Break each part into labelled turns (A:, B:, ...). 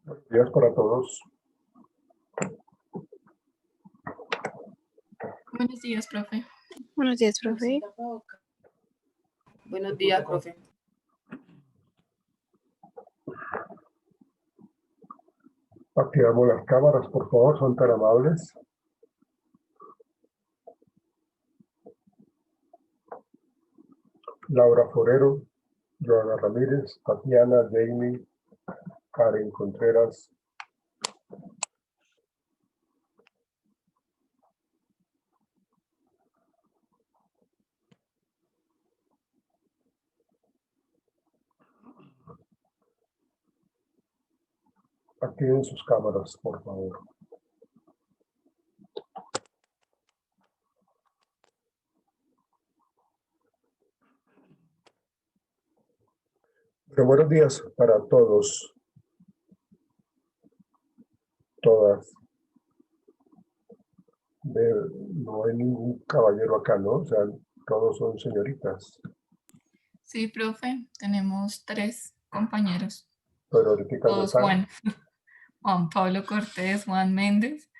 A: Buenos días para todos.
B: Buenos días, profe.
C: Buenos días, profe.
D: Buenos días, profe.
A: Activamos las cámaras, por favor, son tan amables. Laura Forero, Joana Ramírez, Tatiana, Jamie, Karen Contreras. Activen sus cámaras, por favor. Pero buenos días para todos, todas. No hay ningún caballero acá, ¿no? O sea, todos son señoritas.
B: Sí, profe, tenemos 3 compañeros.
A: Pero ahorita no
B: Todos
A: están.
B: Juan. Juan Pablo Cortés, Juan Méndez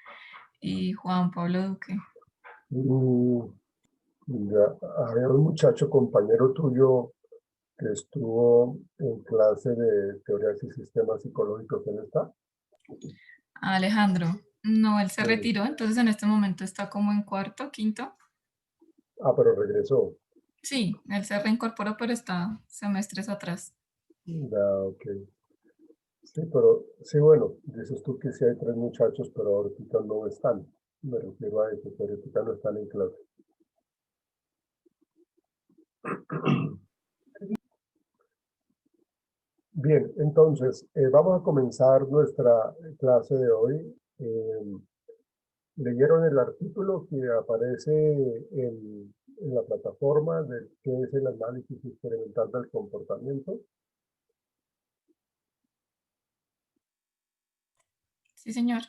B: y Juan Pablo Duque.
A: Ya, había un muchacho compañero tuyo que estuvo en clase de teorías y sistemas psicológicos. ¿Él está?
B: Alejandro, no, él se
A: Sí.
B: retiró, entonces en este momento está como en cuarto, quinto.
A: Pero regresó.
B: Sí, él se reincorporó, pero está semestres atrás.
A: Ya, ok. Sí, pero sí, bueno, dices tú que sí hay 3 muchachos, pero ahorita no están. Me refiero a eso, que ahorita no están en clase. Bien, entonces, vamos a comenzar nuestra clase de hoy. ¿Leyeron el artículo que aparece en la plataforma de qué es el análisis experimental del comportamiento?
B: Sí, señor.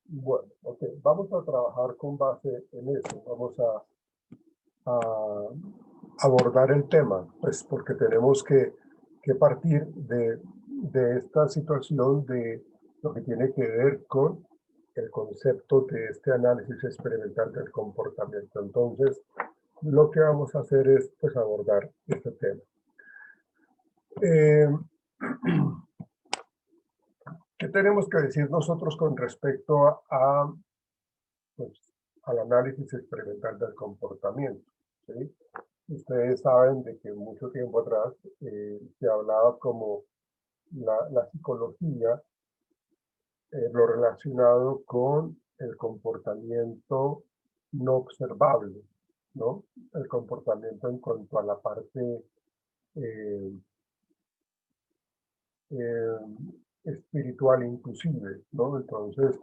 A: Bueno, ok, vamos a trabajar con base en eso. Vamos a abordar el tema, pues porque tenemos que partir de esta situación de lo que tiene que ver con el concepto de este análisis experimental del comportamiento. Entonces, lo que vamos a hacer es pues, abordar este tema. ¿Qué tenemos que decir nosotros con respecto pues, al análisis experimental del comportamiento? ¿Sí? Ustedes saben de que mucho tiempo atrás se hablaba como la psicología, lo relacionado con el comportamiento no observable, ¿no? El comportamiento en cuanto a la parte eh, eh, espiritual inclusive, ¿no? Entonces,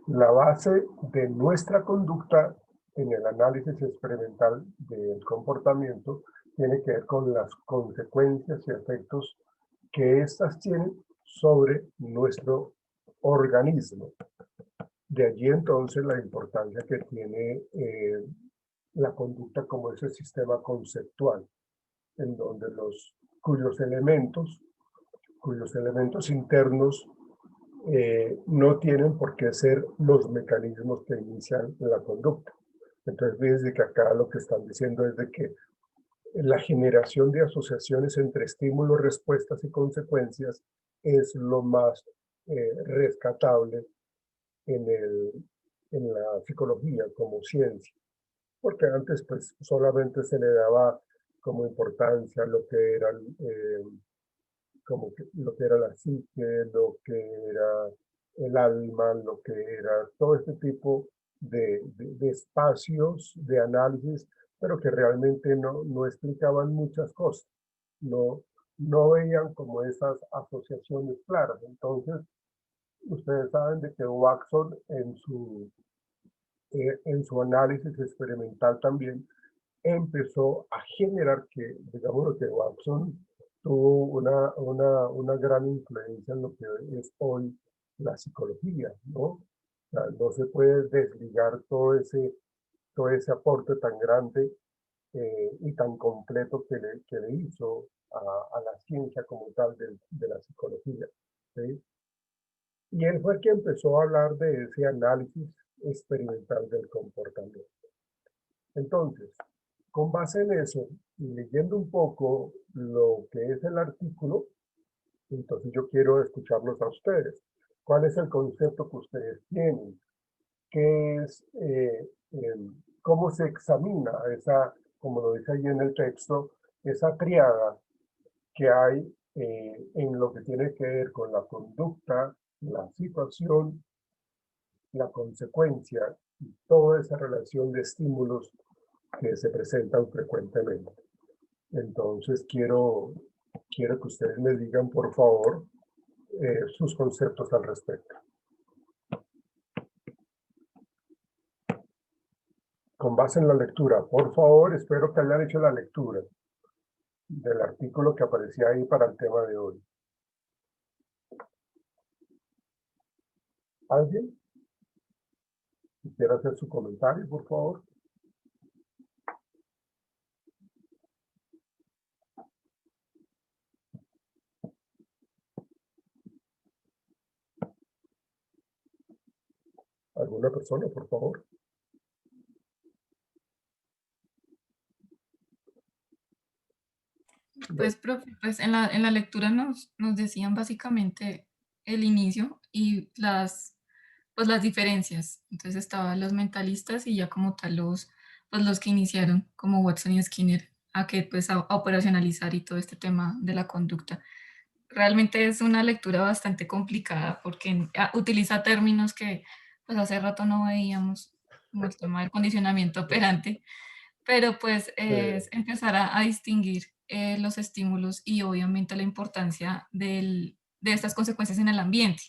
A: la base de nuestra conducta en el análisis experimental del comportamiento tiene que ver con las consecuencias y efectos que éstas tienen sobre nuestro organismo. De allí entonces la importancia que tiene la conducta como ese sistema conceptual, en donde cuyos elementos internos no tienen por qué ser los mecanismos que inician la conducta. Entonces, fíjense que acá lo que están diciendo es de que la generación de asociaciones entre estímulos, respuestas y consecuencias es lo más rescatable en la psicología como ciencia. Porque antes pues solamente se le daba como importancia lo que era lo que era la psique, lo que era el alma, lo que era todo este tipo de espacios de análisis, pero que realmente no explicaban muchas cosas, no veían como esas asociaciones claras. Entonces, ustedes saben de que Watson en su análisis experimental también empezó a generar que, digamos que Watson tuvo una gran influencia en lo que es hoy la psicología, ¿no? O sea, no se puede desligar todo ese aporte tan grande y tan completo que le hizo a la ciencia como tal de la psicología, ¿sí? Y él fue el que empezó a hablar de ese análisis experimental del comportamiento. Entonces, con base en eso, y leyendo un poco lo que es el artículo, entonces yo quiero escucharlos a ustedes. ¿Cuál es el concepto que ustedes tienen? ¿Qué es, cómo se examina esa, como lo dice ahí en el texto, esa triada que hay en lo que tiene que ver con la conducta, la situación, la consecuencia y toda esa relación de estímulos que se presentan frecuentemente? Entonces quiero que ustedes me digan, por favor, sus conceptos al respecto. Con base en la lectura, por favor, espero que hayan hecho la lectura del artículo que aparecía ahí para el tema de hoy. ¿Alguien? Si quiere hacer su comentario, por favor. ¿Alguna persona, por favor?
B: Pues, profe, pues en la lectura nos decían básicamente el inicio y pues las diferencias. Entonces estaban los mentalistas y ya como tal pues los que iniciaron, como Watson y Skinner, a que pues a operacionalizar y todo este tema de la conducta. Realmente es una lectura bastante complicada porque utiliza términos que pues hace rato no veíamos, como el tema del condicionamiento operante, pero pues es empezar a distinguir los estímulos y obviamente la importancia de estas consecuencias en el ambiente.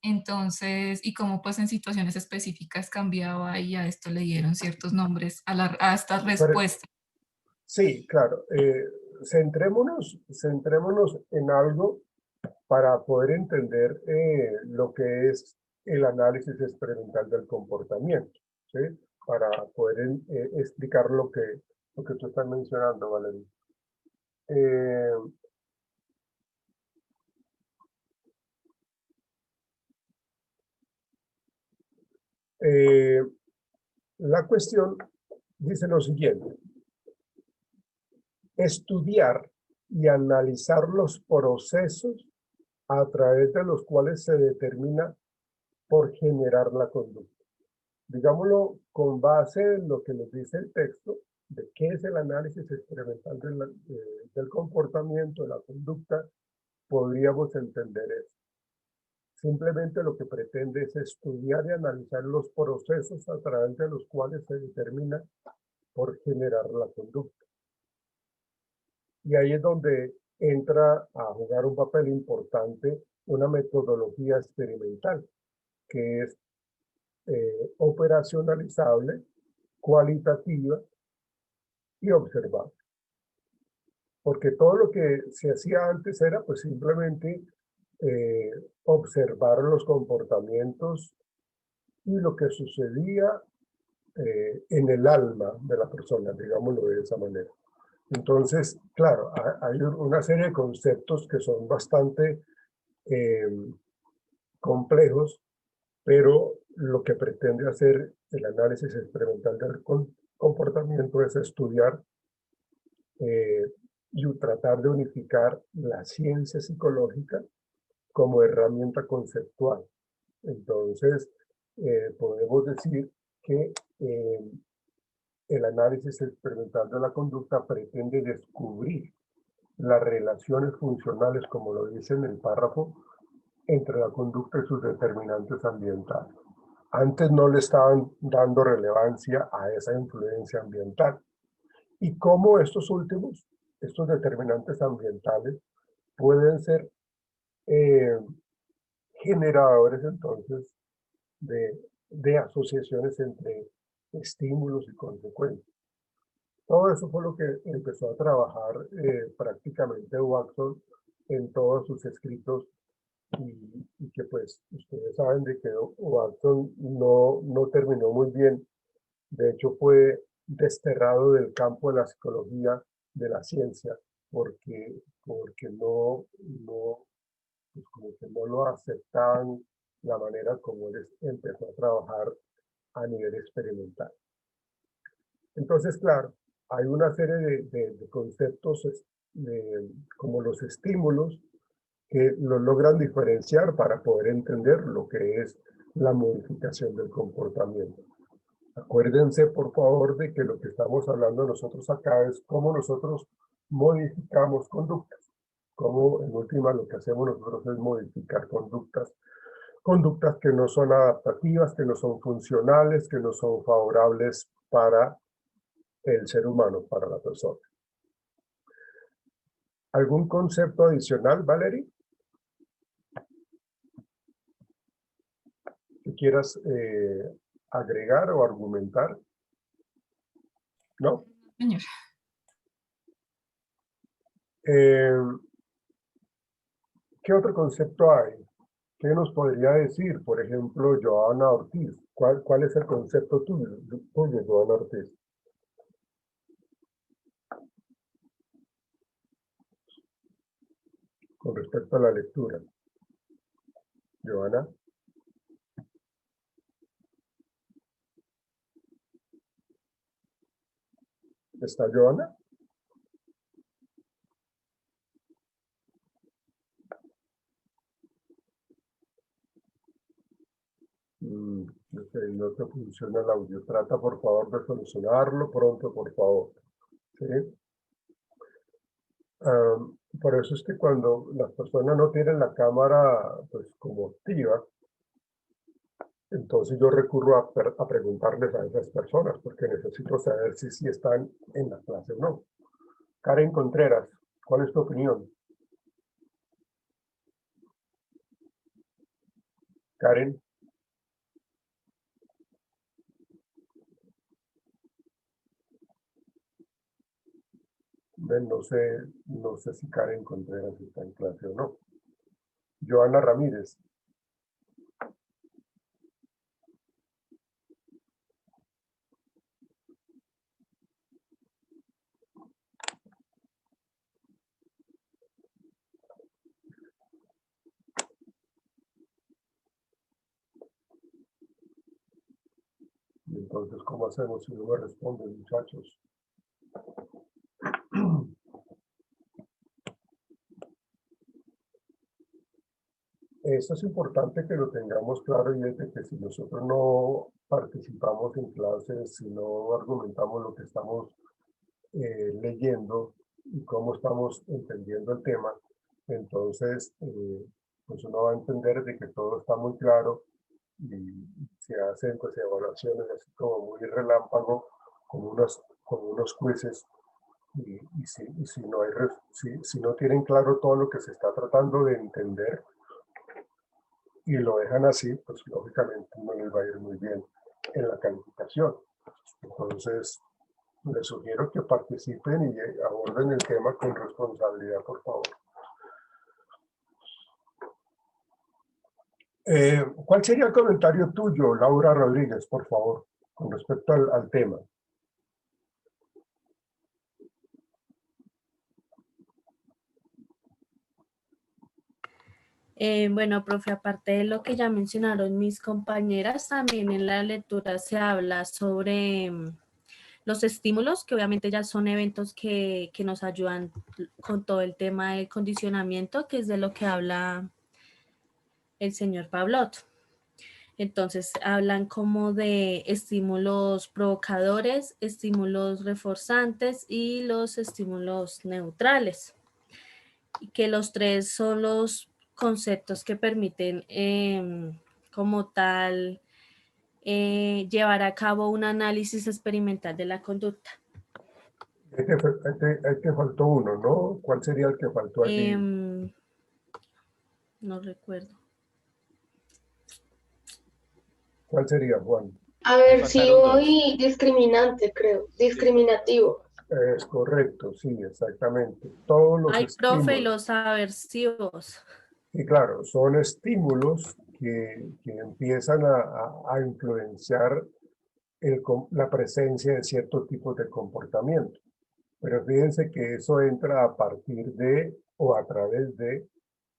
B: Entonces, y cómo pues en situaciones específicas cambiaba y a esto le dieron ciertos nombres a estas
A: Pero,
B: respuestas.
A: sí, claro. Centrémonos en algo para poder entender lo que es el análisis experimental del comportamiento, ¿sí? Para poder explicar lo que tú estás mencionando, Valeria. Eh, eh, la cuestión dice lo siguiente: estudiar y analizar los procesos a través de los cuales se determina por generar la conducta. Digámoslo con base en lo que nos dice el texto, de qué es el análisis experimental del comportamiento, de la conducta, podríamos entender eso. Simplemente lo que pretende es estudiar y analizar los procesos a través de los cuales se determina por generar la conducta. Y ahí es donde entra a jugar un papel importante una metodología experimental, que es operacionalizable, cualitativa y observable. Porque todo lo que se hacía antes era pues simplemente eh, observar los comportamientos y lo que sucedía en el alma de la persona, digámoslo de esa manera. Entonces, claro, hay una serie de conceptos que son bastante complejos, pero lo que pretende hacer el análisis experimental del comportamiento es estudiar eh, y tratar de unificar la ciencia psicológica como herramienta conceptual. Entonces, podemos decir que el análisis experimental de la conducta pretende descubrir las relaciones funcionales, como lo dice en el párrafo, entre la conducta y sus determinantes ambientales. Antes no le estaban dando relevancia a esa influencia ambiental. Y cómo estos últimos, estos determinantes ambientales, pueden ser eh, generadores entonces de asociaciones entre estímulos y consecuencias. Todo eso fue lo que empezó a trabajar prácticamente Watson en todos sus escritos y que pues ustedes saben de que Watson no terminó muy bien. De hecho fue desterrado del campo de la psicología, de la ciencia, porque no pues como porque no lo aceptaban la manera como él empezó a trabajar a nivel experimental. Entonces, claro, hay una serie de conceptos como los estímulos que los logran diferenciar para poder entender lo que es la modificación del comportamiento. Acuérdense, por favor, de que lo que estamos hablando nosotros acá es cómo nosotros modificamos conductas. Cómo, en última, lo que hacemos nosotros es modificar conductas. Conductas que no son adaptativas, que no son funcionales, que no son favorables para el ser humano, para la persona. ¿Algún concepto adicional, Valerie, que quieras agregar o argumentar? ¿No?
B: Señor.
A: ¿Qué otro concepto hay? ¿Qué nos podría decir, por ejemplo, Joana Ortiz? ¿Cuál es el concepto tuyo, Joana Ortiz? Con respecto a la lectura. Joana. ¿Está Joana? No te funciona el audio. Trata, por favor, de solucionarlo pronto, por favor. ¿Sí? Por eso es que cuando las personas no tienen la cámara, pues, como activa, entonces yo recurro a preguntarles a esas personas, porque necesito saber si sí están en la clase o no. Karen Contreras, ¿cuál es tu opinión? Karen. No sé si Karen Contreras está en clase o no. Joana Ramírez. Entonces, ¿cómo hacemos si no me responden, muchachos? Esto es importante que lo tengamos claro, y es de que si nosotros no participamos en clases, si no argumentamos lo que estamos leyendo y cómo estamos entendiendo el tema, entonces pues uno va a entender de que todo está muy claro y se hacen pues evaluaciones así como muy relámpago, como unos quizzes, y si no si no tienen claro todo lo que se está tratando de entender y lo dejan así, pues lógicamente no les va a ir muy bien en la calificación. Entonces, les sugiero que participen y aborden el tema con responsabilidad, por favor. ¿Cuál sería el comentario tuyo, Laura Rodríguez, por favor, con respecto al tema?
C: Bueno, profe, aparte de lo que ya mencionaron mis compañeras, también en la lectura se habla sobre los estímulos, que obviamente ya son eventos que nos ayudan con todo el tema del condicionamiento, que es de lo que habla el señor Pablot. Entonces hablan como de estímulos provocadores, estímulos reforzantes y los estímulos neutrales. Y que los tres son los conceptos que permiten como tal llevar a cabo un análisis experimental de la conducta.
A: Ahí te faltó uno, ¿no? ¿Cuál sería el que faltó allí?
C: No recuerdo.
A: ¿Cuál sería, Juan?
D: Aversivo y discriminante, creo. Discriminativo.
A: Es correcto, sí, exactamente. Todos los
C: Ay,
A: estímulos.
C: profe, los aversivos.
A: Y claro, son estímulos que empiezan a influenciar la presencia de ciertos tipos de comportamiento. Pero fíjense que eso entra a partir de o a través de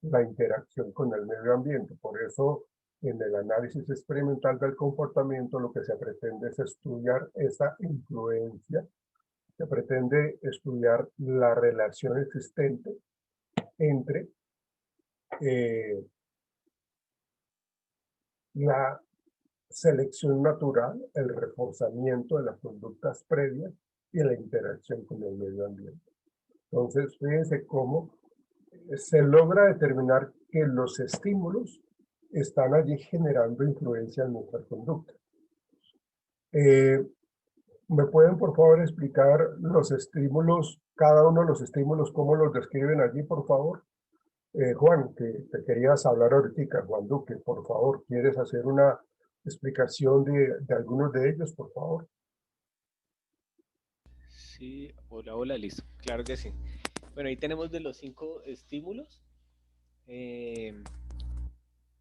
A: la interacción con el medio ambiente. Por eso, en el análisis experimental del comportamiento, lo que se pretende es estudiar esa influencia, se pretende estudiar la relación existente entre la selección natural, el reforzamiento de las conductas previas y la interacción con el medio ambiente. Entonces, fíjense cómo se logra determinar que los estímulos están allí generando influencia en nuestra conducta. ¿Me pueden, por favor, explicar los estímulos, cada uno de los estímulos, cómo los describen allí, por favor? Juan, que te querías hablar ahorita, Juan Duque, por favor, ¿quieres hacer una explicación de algunos de ellos, por favor?
E: Sí, hola, hola, listo. Claro que sí. Bueno, ahí tenemos de los 5 estímulos.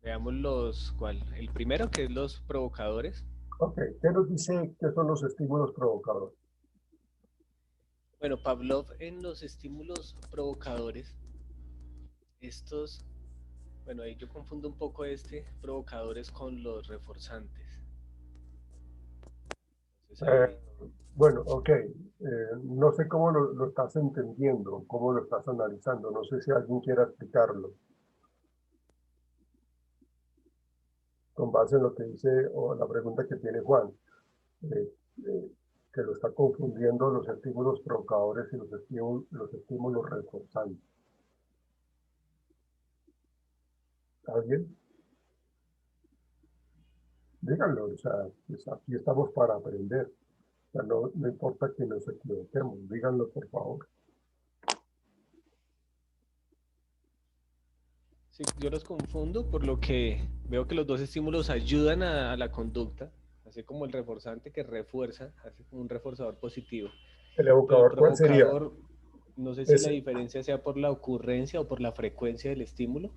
E: Veamos ¿cuál? El primero, que es los provocadores.
A: Ok, ¿qué nos dice qué son los estímulos provocadores?
E: Bueno, Pavlov en los estímulos provocadores, estos, bueno, ahí yo confundo un poco provocadores con los reforzantes. Entonces ahí,
A: Bueno, ok, no sé cómo lo estás entendiendo, cómo lo estás analizando, no sé si alguien quiera explicarlo. Con base en lo que dice o la pregunta que tiene Juan, eh, eh, que lo está confundiendo los estímulos provocadores y los estímulos reforzantes. ¿Alguien? Díganlo, o sea, pues aquí estamos para aprender. O sea, no importa que nos equivoquemos, díganlo por favor.
E: sí, yo los confundo por lo que veo que los dos estímulos ayudan a la conducta, así como el reforzante que refuerza, hace como un reforzador positivo.
A: ¿El
E: Pero el
A: evocador cuál sería?
E: provocador, no sé si la
A: Ese.
E: diferencia sea por la ocurrencia o por la frecuencia del estímulo,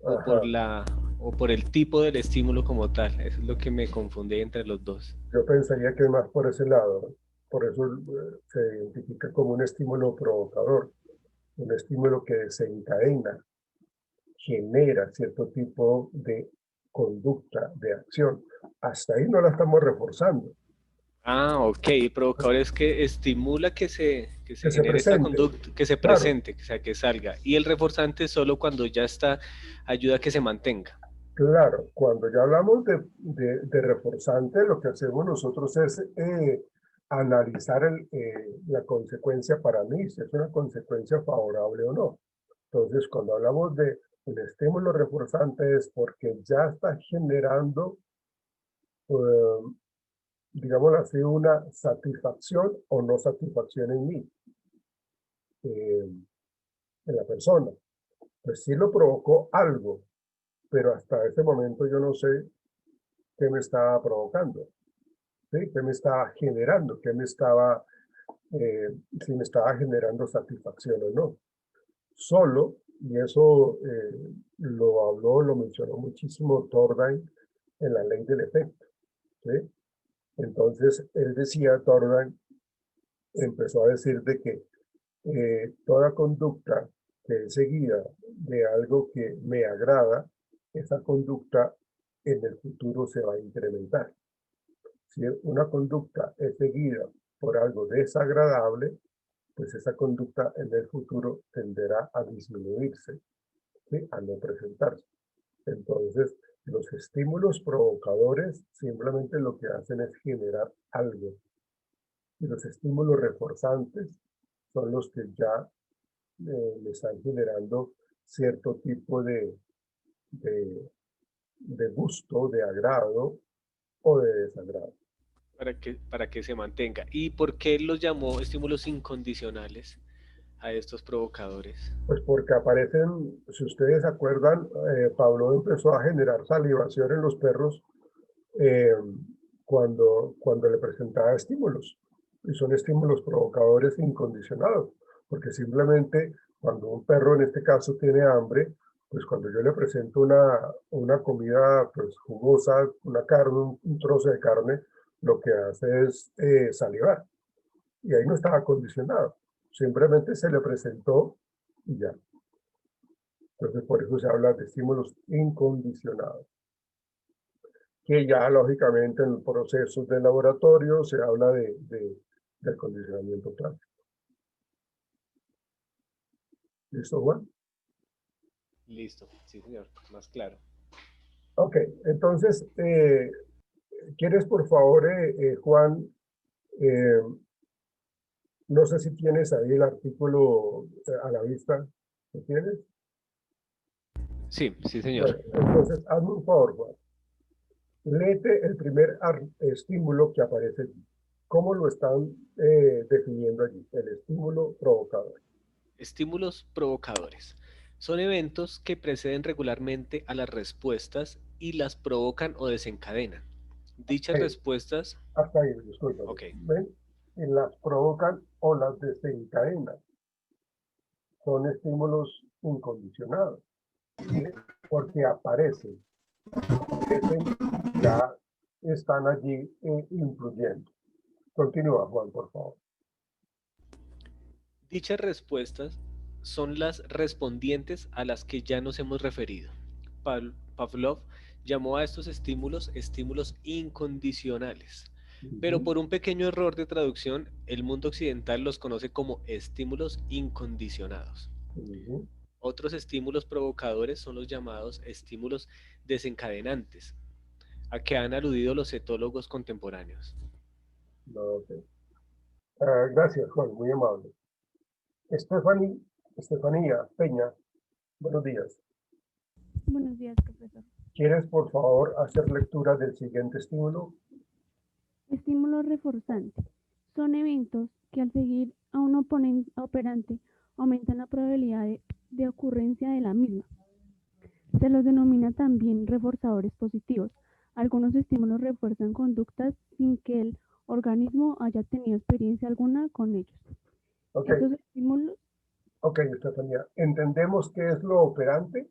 A: Ajá.
E: o por el tipo del estímulo como tal. Eso es lo que me confunde entre los dos.
A: Yo pensaría que es más por ese lado. Por eso se identifica como un estímulo provocador, un estímulo que desencadena, genera cierto tipo de conducta, de acción. Hasta ahí no la estamos reforzando.
E: Ah, ok. El provocador es que estimula que se
A: Que se
E: genere esta
A: presente.
E: conducta, que se
A: Claro,
E: presente, o sea, que salga. Y el reforzante solo cuando ya está, ayuda a que se mantenga.
A: claro. Cuando ya hablamos de reforzante, lo que hacemos nosotros es analizar la consecuencia para mí, si es una consecuencia favorable o no. Entonces, cuando hablamos de un estímulo reforzante es porque ya está generando, digámoslo así, una satisfacción o no satisfacción en mí, en la persona. Pues sí lo provocó algo, pero hasta ese momento yo no sé qué me estaba provocando, ¿sí? ¿Qué me estaba generando? ¿Qué me estaba, si me estaba generando satisfacción o no? Solo, y eso lo mencionó muchísimo Thorndike en la ley del efecto, ¿sí? Entonces, él decía, Thorndike empezó a decir de que toda conducta que es seguida de algo que me agrada, esa conducta en el futuro se va a incrementar. Si una conducta es seguida por algo desagradable, pues esa conducta en el futuro tenderá a disminuirse, ¿sí? A no presentarse. Entonces, los estímulos provocadores simplemente lo que hacen es generar algo. Y los estímulos reforzantes son los que ya le están generando cierto tipo de, de gusto, de agrado o de desagrado.
E: Para que se mantenga. ¿Y por qué los llamó estímulos incondicionales a estos provocadores?
A: Pues porque aparecen, si ustedes se acuerdan, Pablo empezó a generar salivación en los perros eh, cuando le presentaba estímulos. Y son estímulos provocadores incondicionados, porque simplemente cuando un perro en este caso tiene hambre, pues cuando yo le presento una comida pues jugosa, una carne, un trozo de carne, lo que hace es salivar. Y ahí no estaba condicionado, simplemente se le presentó y ya. Entonces, por eso se habla de estímulos incondicionados, que ya lógicamente en los procesos de laboratorio se habla del condicionamiento práctico. ¿Listo, Juan?
E: Listo, sí, señor, más claro.
A: Ok, entonces, ¿quieres por favor, Juan, no sé si tienes ahí el artículo a la vista? ¿Lo tienes?
E: Sí, sí, señor.
A: Bueno, entonces, hazme un favor, Juan. Léete el primer estímulo que aparece allí. ¿Cómo lo están definiendo allí? El estímulo provocador.
E: Estímulos provocadores. Son eventos que preceden regularmente a las respuestas y las provocan o desencadenan. Dichas respuestas...
A: Hasta ahí, disculpa.
E: Ok.
A: ¿Ven? Y las provocan o las desencadenan. Son estímulos incondicionados. ¿Sí? Porque aparecen, ya están allí influyendo. Continúa, Juan, por favor.
E: Dichas respuestas son las respondientes a las que ya nos hemos referido. Pavlov llamó a estos estímulos estímulos incondicionales, pero por un pequeño error de traducción, el mundo occidental los conoce como estímulos incondicionados. Otros estímulos provocadores son los llamados estímulos desencadenantes, a que han aludido los etólogos contemporáneos.
A: Okay. Gracias, Juan, muy amable. Estefanía Peña, buenos días.
F: Buenos días, profesor.
A: ¿Quieres, por favor, hacer lectura del siguiente estímulo?
F: Estímulo reforzante. Son eventos que al seguir a un operante aumentan la probabilidad de ocurrencia de la misma. Se los denomina también reforzadores positivos. Algunos estímulos refuerzan conductas sin que el organismo haya tenido experiencia alguna con ellos.
A: Okay.
F: Estos estímulos...
A: Ok, Estefanía. ¿Entendemos qué es lo operante?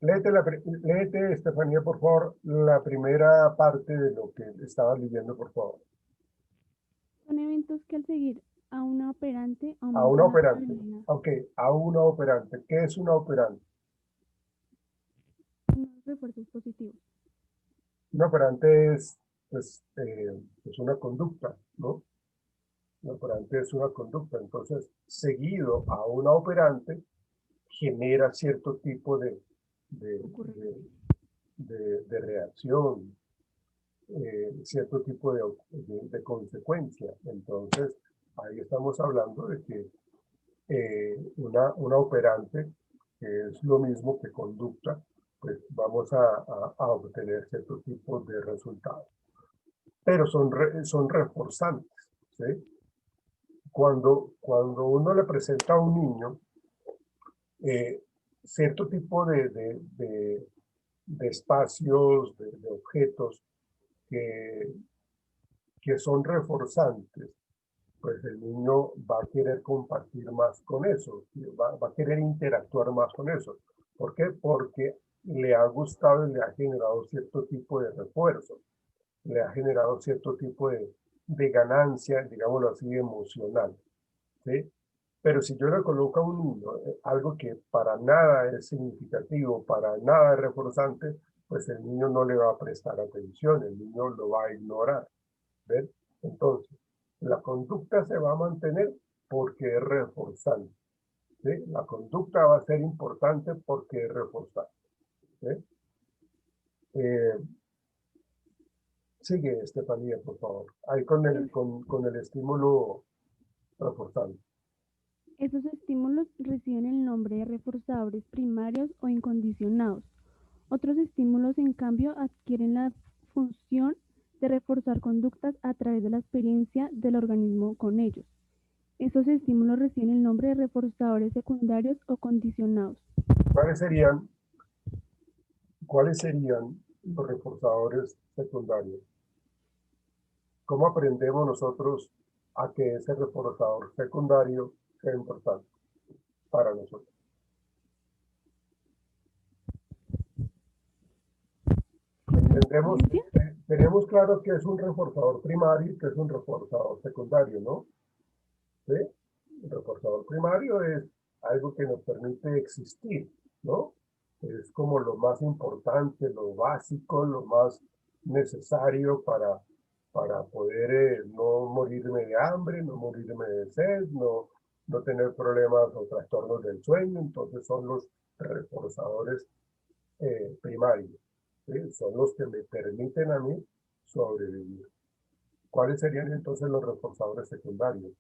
A: Léete, Estefanía, por favor, la primera parte de lo que estabas leyendo, por favor.
F: Son eventos que al seguir a una operante
A: A una operante. Ok, a una operante. ¿Qué es una operante?
F: Refuerzos positivos.
A: Una operante es una conducta, ¿no? Una operante es una conducta. Entonces, seguido a una operante, genera cierto tipo de reacción, cierto tipo de consecuencia. Entonces, ahí estamos hablando de que una operante, que es lo mismo que conducta, pues vamos a obtener cierto tipo de resultados. Pero son reforzantes, ¿sí? Cuando uno le presenta a un niño cierto tipo de espacios, de objetos que son reforzantes, pues el niño va a querer compartir más con eso, va a querer interactuar más con eso. ¿Por qué? Porque le ha gustado y le ha generado cierto tipo de refuerzo, le ha generado cierto tipo de ganancia, digámoslo así, emocional, ¿sí? Pero si yo le coloco a un niño algo que para nada es significativo, para nada es reforzante, pues el niño no le va a prestar atención, el niño lo va a ignorar. ¿Ven? Entonces, la conducta se va a mantener porque es reforzante. ¿Sí? La conducta va a ser importante porque es reforzante. ¿Sí? Sigue, Estefanía, por favor. Ahí con el estímulo reforzante.
F: Esos estímulos reciben el nombre de reforzadores primarios o incondicionados. Otros estímulos, en cambio, adquieren la función de reforzar conductas a través de la experiencia del organismo con ellos. Esos estímulos reciben el nombre de reforzadores secundarios o condicionados.
A: ¿Cuáles serían los reforzadores secundarios? ¿Cómo aprendemos nosotros a que ese reforzador secundario sea importante para nosotros? Tenemos claro que es un reforzador primario y que es un reforzador secundario, ¿no? ¿Sí? El reforzador primario es algo que nos permite existir, ¿no? Es como lo más importante, lo básico, lo más necesario para poder no morirme de hambre, no morirme de sed, no tener problemas o trastornos del sueño. Entonces son los reforzadores primarios, ¿sí? Son los que me permiten a mí sobrevivir. ¿Cuáles serían entonces los reforzadores secundarios?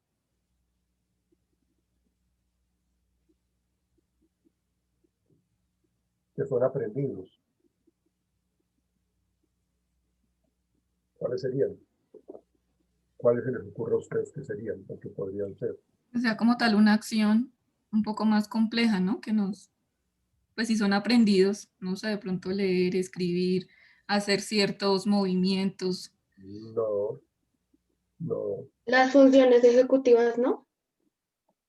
A: Que son aprendidos. ¿Cuáles serían? ¿Cuáles se les ocurre a ustedes que serían o que podrían ser?
B: O sea, como tal una acción un poco más compleja, ¿no? Que nos, pues si son aprendidos, no sé, de pronto leer, escribir, hacer ciertos movimientos.
A: No, no,
D: Las funciones ejecutivas, ¿no?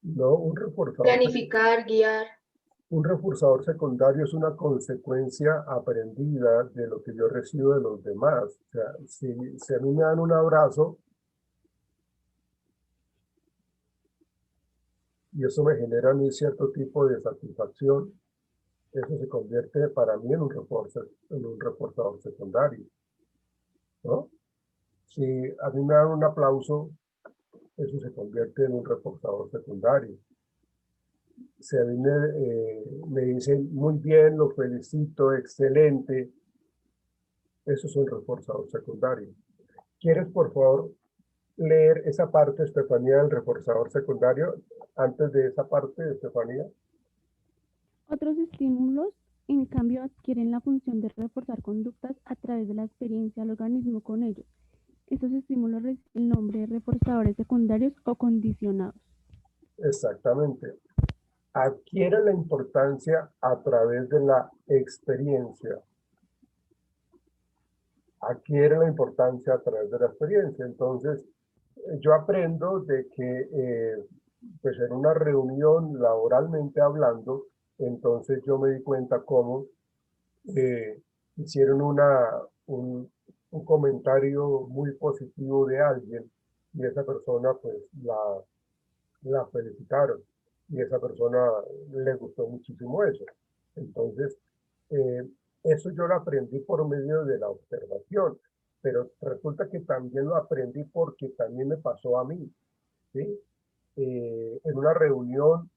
A: no.
D: Planificar, guiar.
A: Un reforzador secundario es una consecuencia aprendida de lo que yo recibo de los demás. O sea, si a mí me dan un abrazo y eso me genera a mí cierto tipo de satisfacción, eso se convierte para mí en un reforzador secundario, ¿no? Si a mí me dan un aplauso, eso se convierte en un reforzador secundario. Si a mí me dicen muy bien, lo felicito, excelente, eso es un reforzador secundario. ¿Quieres, por favor, leer esa parte, Estefanía, del reforzador secundario? Antes de esa parte, Estefanía.
F: Otros estímulos, en cambio, adquieren la función de reforzar conductas a través de la experiencia del organismo con ellos. Estos estímulos reciben el nombre de reforzadores secundarios o condicionados.
A: Exactamente. Adquiere la importancia a través de la experiencia. Adquiere la importancia a través de la experiencia. Entonces, yo aprendo de que, pues en una reunión laboralmente hablando, entonces yo me di cuenta cómo hicieron un comentario muy positivo de alguien y esa persona pues la felicitaron y esa persona le gustó muchísimo eso. Entonces, eh, eso yo lo aprendí por medio de la observación, pero resulta que también lo aprendí porque también me pasó a mí, ¿sí? En una reunión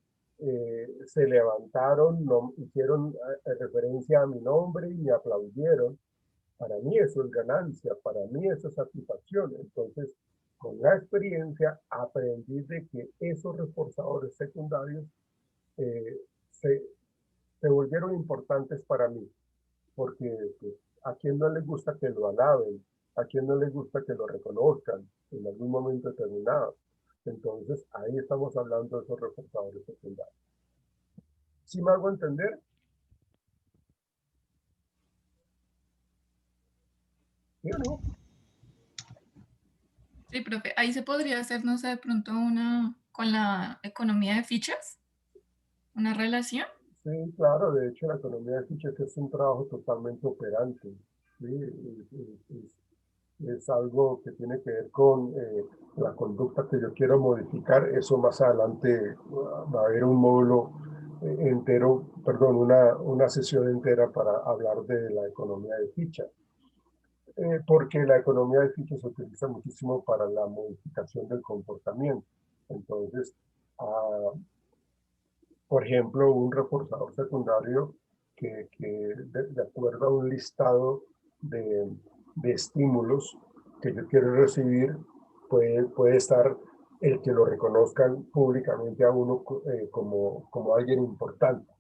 A: se levantaron, hicieron referencia a mi nombre y me aplaudieron. Para mí eso es ganancia, para mí eso es satisfacción. Entonces, con la experiencia aprendí de que esos reforzadores secundarios eh, se, se volvieron importantes para mí, porque pues, a quien no les gusta que lo alaben, a quien no les gusta que lo reconozcan en algún momento determinado. Entonces, ahí estamos hablando de esos reforzadores secundarios. ¿Sí me hago entender? ¿Sí o no?
B: Sí, profe, ahí se podría hacer, no sé, de pronto una, con la economía de fichas, una relación.
A: Sí, claro, de hecho la economía de fichas es un trabajo totalmente operante, ¿sí? Es algo que tiene que ver con la conducta que yo quiero modificar. Eso más adelante va a haber un módulo entero, perdón, una sesión entera para hablar de la economía de fichas. Porque la economía de fichas se utiliza muchísimo para la modificación del comportamiento. Entonces, por ejemplo, un reforzador secundario que de acuerdo a un listado de estímulos que yo quiero recibir, puede estar el que lo reconozcan públicamente a uno como alguien importante,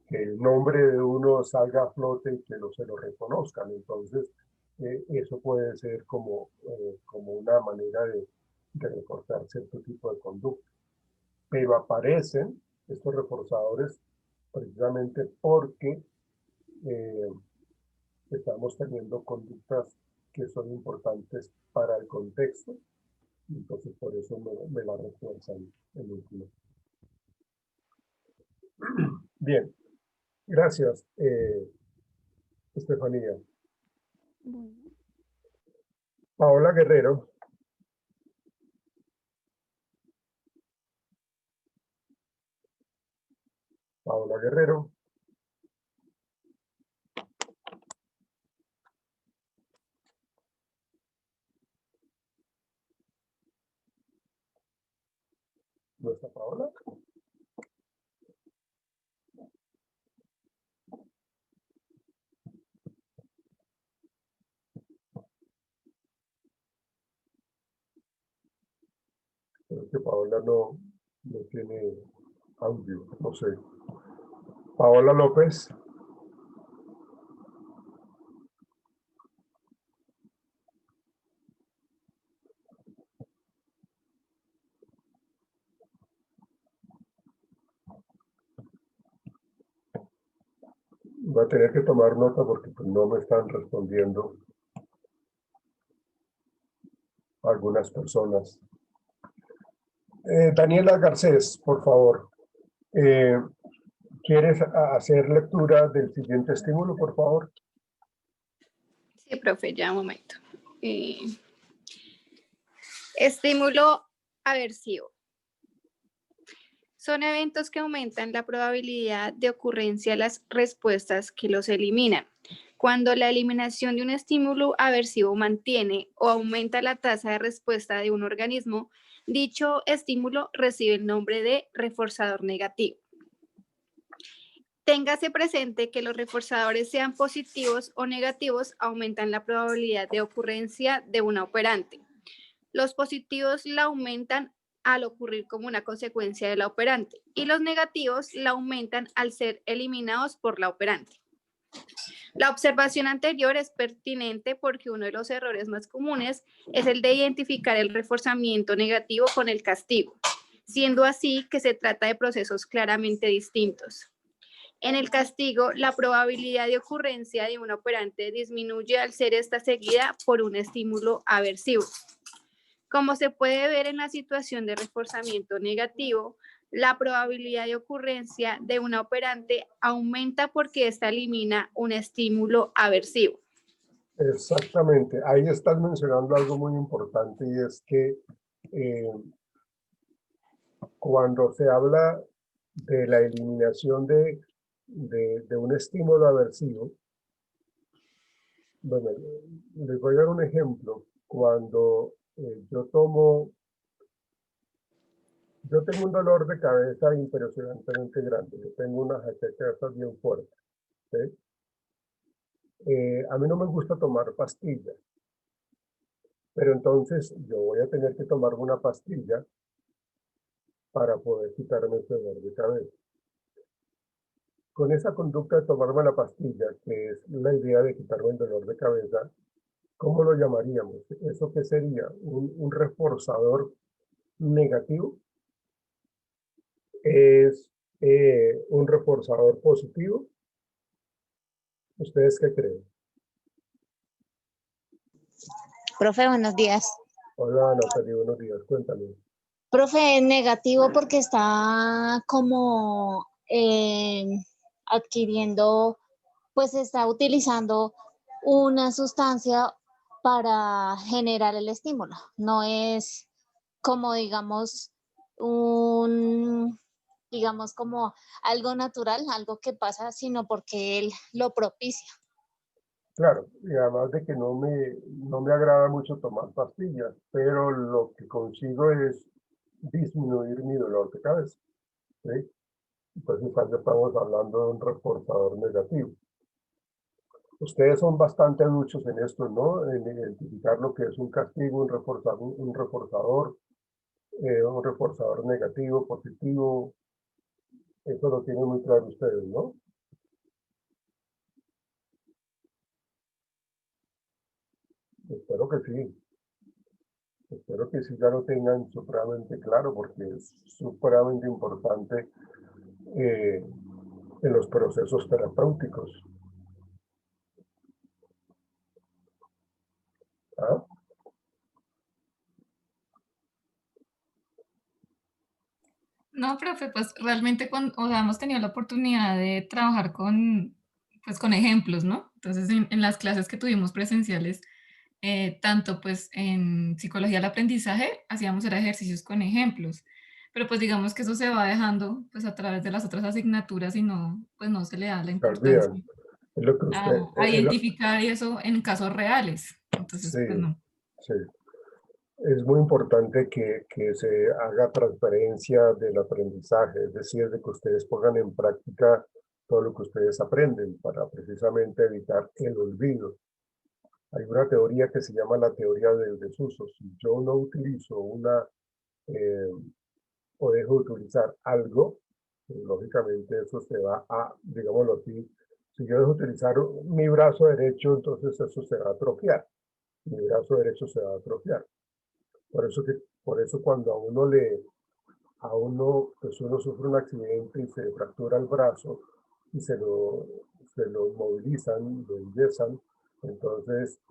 A: que el nombre de uno salga a flote y que se lo reconozcan. Entonces, eso puede ser como una manera de reforzar cierto tipo de conducta. Pero aparecen estos reforzadores precisamente porque eh, estamos teniendo conductas que son importantes para el contexto, entonces por eso me la refuerzan en último. Bien, gracias, Estefanía.
F: Bueno.
A: Paola Guerrero. Paola Guerrero. ¿No está Paola? Creo que Paola no tiene audio, no sé. Paola López. Va a tener que tomar nota porque pues, no me están respondiendo algunas personas. Daniela Garcés, por favor. ¿Quieres hacer lectura del siguiente estímulo, por favor?
G: Sí, profe, ya un momento. Estímulo aversivo. Son eventos que aumentan la probabilidad de ocurrencia de las respuestas que los eliminan. Cuando la eliminación de un estímulo aversivo mantiene o aumenta la tasa de respuesta de un organismo, dicho estímulo recibe el nombre de reforzador negativo. Téngase presente que los reforzadores, sean positivos o negativos, aumentan la probabilidad de ocurrencia de una operante. Los positivos la aumentan al ocurrir como una consecuencia de la operante y los negativos la aumentan al ser eliminados por la operante. La observación anterior es pertinente porque uno de los errores más comunes es el de identificar el reforzamiento negativo con el castigo, siendo así que se trata de procesos claramente distintos. En el castigo, la probabilidad de ocurrencia de una operante disminuye al ser esta seguida por un estímulo aversivo. Como se puede ver en la situación de reforzamiento negativo, la probabilidad de ocurrencia de una operante aumenta porque ésta elimina un estímulo aversivo.
A: Exactamente. Ahí estás mencionando algo muy importante y es que cuando se habla de la eliminación de un estímulo aversivo, bueno, les voy a dar un ejemplo. Cuando yo tengo un dolor de cabeza impresionantemente grande, yo tengo una jaqueca bien fuerte, ¿sí? A mí no me gusta tomar pastillas, pero entonces yo voy a tener que tomarme una pastilla para poder quitarme ese dolor de cabeza. Con esa conducta de tomarme la pastilla, que es la idea de quitarme el dolor de cabeza, ¿cómo lo llamaríamos? ¿Eso qué sería? ¿Un reforzador negativo? ¿Es un reforzador positivo? ¿Ustedes qué creen?
H: Profe, buenos días.
A: Hola, Natalia, buenos días. Cuéntame.
H: Profe, negativo porque está como adquiriendo, pues está utilizando una sustancia para generar el estímulo. No es como, digamos, como algo natural, algo que pasa, sino porque él lo propicia.
A: Claro, y además de que no me agrada mucho tomar pastillas, pero lo que consigo es disminuir mi dolor de cabeza, ¿sí? Entonces ahí estamos hablando de un reforzador negativo. Ustedes son bastante duchos en esto, ¿no? En identificar lo que es un castigo, un reforzador negativo, positivo. Eso lo tienen muy claro ustedes, ¿no? Espero que sí. Espero que sí ya lo tengan supremamente claro porque es supremamente importante en los procesos terapéuticos. ¿Ah?
B: No, profe, pues realmente o sea, hemos tenido la oportunidad de trabajar pues, con ejemplos, ¿no? Entonces, en las clases que tuvimos presenciales, tanto pues en psicología del aprendizaje, hacíamos ejercicios con ejemplos. Pero pues digamos que eso se va dejando pues a través de las otras asignaturas y no, pues no se le da la
A: Se
B: importancia
A: olvidan. Es lo que usted,
B: a identificar eso en casos reales. Entonces,
A: sí,
B: pues no.
A: sí. Es muy importante que se haga transferencia del aprendizaje, es decir, de que ustedes pongan en práctica todo lo que ustedes aprenden para precisamente evitar el olvido. Hay una teoría que se llama la teoría del desuso. Si yo no utilizo o dejo de utilizar algo, pues, lógicamente eso se va a, digámoslo así, si yo dejo de utilizar mi brazo derecho, entonces eso se va a atrofiar. Mi brazo derecho se va a atrofiar. Por eso cuando a uno, pues uno sufre un accidente y se fractura el brazo y se lo inmovilizan, lo enyesan, entonces,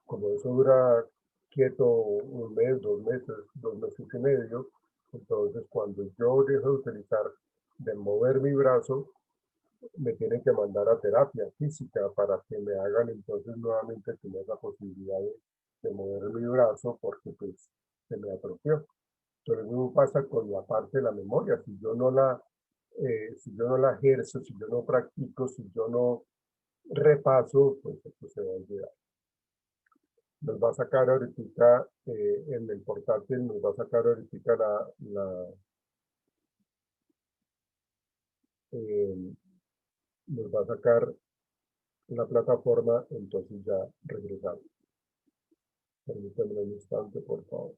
A: como eso dura quieto un mes, 2 meses, 2 meses y medio, entonces cuando yo dejo de utilizar, de mover mi brazo, me tienen que mandar a terapia física para que me hagan entonces nuevamente tener la posibilidad de mover mi brazo porque pues se me atrofió. Entonces, lo mismo pasa con la parte de la memoria. Si yo no la ejerzo, si yo no practico, si yo no repaso, pues esto se va a olvidar. Nos va a sacar ahorita en el portátil, nos va a sacar ahorita nos va a sacar la plataforma, entonces ya regresamos. Permítanme un instante, por favor.